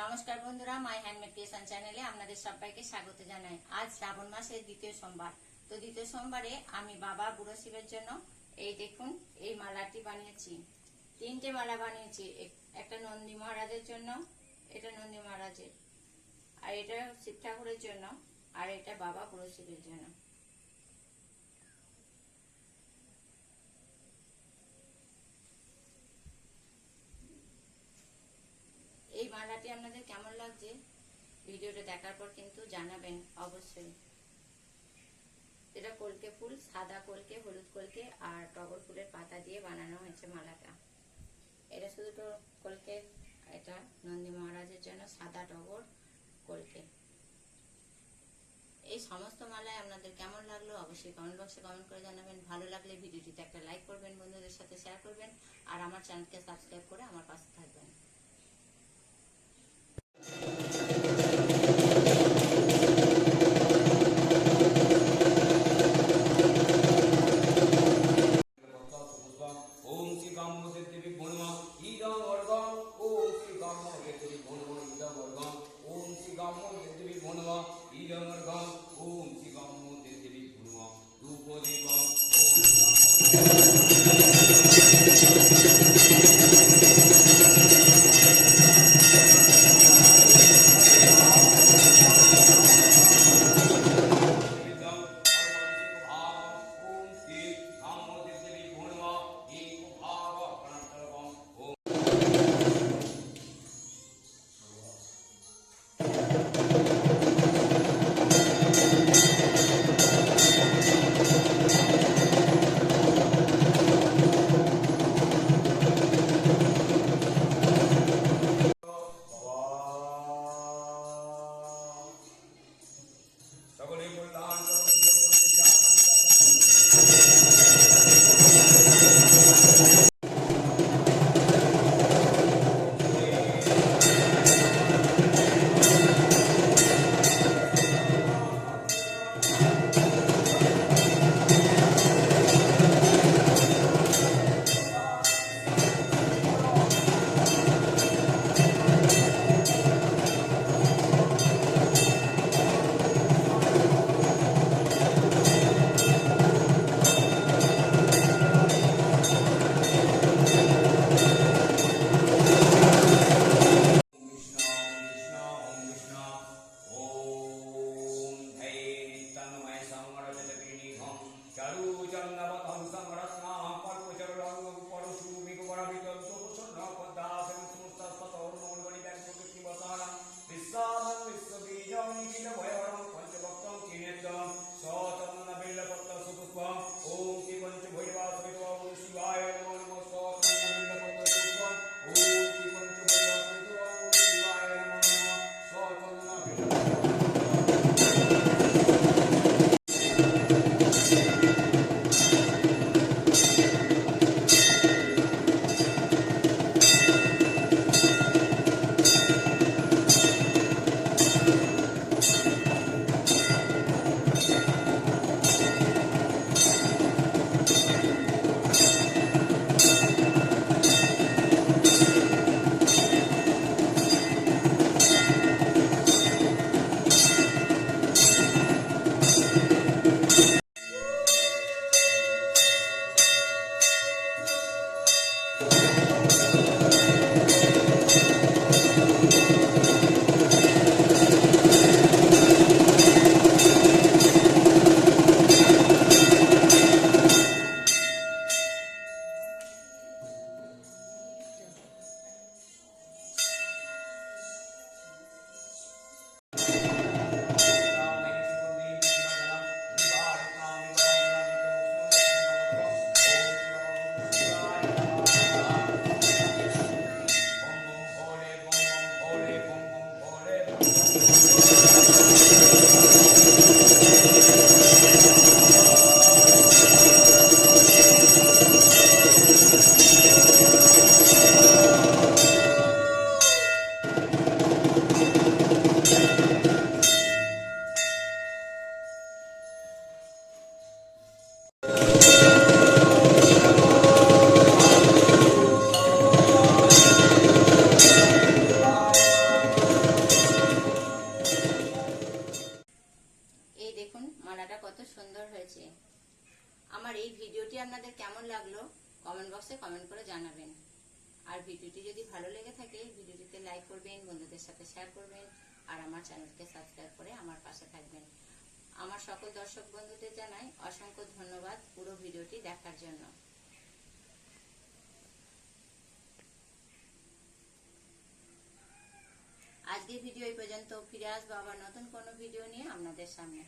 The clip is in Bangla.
নমস্কার বন্ধুরা, মাই হ্যান্ডমেড ক্রিয়েশন চ্যানেলে আপনাদের সবাইকে স্বাগত জানাই। আজ শ্রাবণ মাসের দ্বিতীয় সোমবার। তো দ্বিতীয় সোমবারে আমি বাবা বুড়ো শিবের জন্য এই দেখুন এই মালাটি বানিয়েছি। তিনটে মালা বানিয়েছি, একটা নন্দী মহারাজের জন্য, এটা নন্দী মহারাজের, আর এটা শিব ঠাকুরের জন্য, আর এটা বাবা বুড়ো শিবের জন্য। এই মালাটি আপনাদের কেমন লাগছে ভিডিওটা দেখার পর কিন্তু জানাবেন অবশ্যই। এটা কলকে ফুল, সাদা কলকে, হলুদ কলকে আর টগর ফুলের পাতা দিয়ে বানানো হয়েছে মালাটা। এটা শুধু তো কলকে, এটা নন্দী মহারাজের জন্য সাদা টগর কলকে। এই সমস্ত মালায় আপনাদের কেমন লাগলো অবশ্যই কমেন্ট বক্সে কমেন্ট করে জানাবেন। ভালো লাগলে ভিডিওটিতে একটা লাইক করবেন, বন্ধুদের সাথে শেয়ার করবেন, আর আমার চ্যানেলকে সাবস্ক্রাইব করে আমার পাশে থাকবেন। ভিডিওটি আপনাদের কেমন লাগলো কমেন্ট বক্সে কমেন্ট করে জানাবেন। আর ভিডিওটি যদি ভালো লেগে থাকে ভিডিওটিতে লাইক করবেন, বন্ধুদের সাথে শেয়ার করবেন, আর আমার চ্যানেলকে সাবস্ক্রাইব করে আমার পাশে থাকবেন। আমার সকল দর্শক বন্ধুদের জানাই অসংখ্য ধন্যবাদ পুরো ভিডিওটি দেখার জন্য। আজকের ভিডিও এই পর্যন্ত, ফিরে আসবো আবার নতুন কোনো ভিডিও নিয়ে আপনাদের সামনে।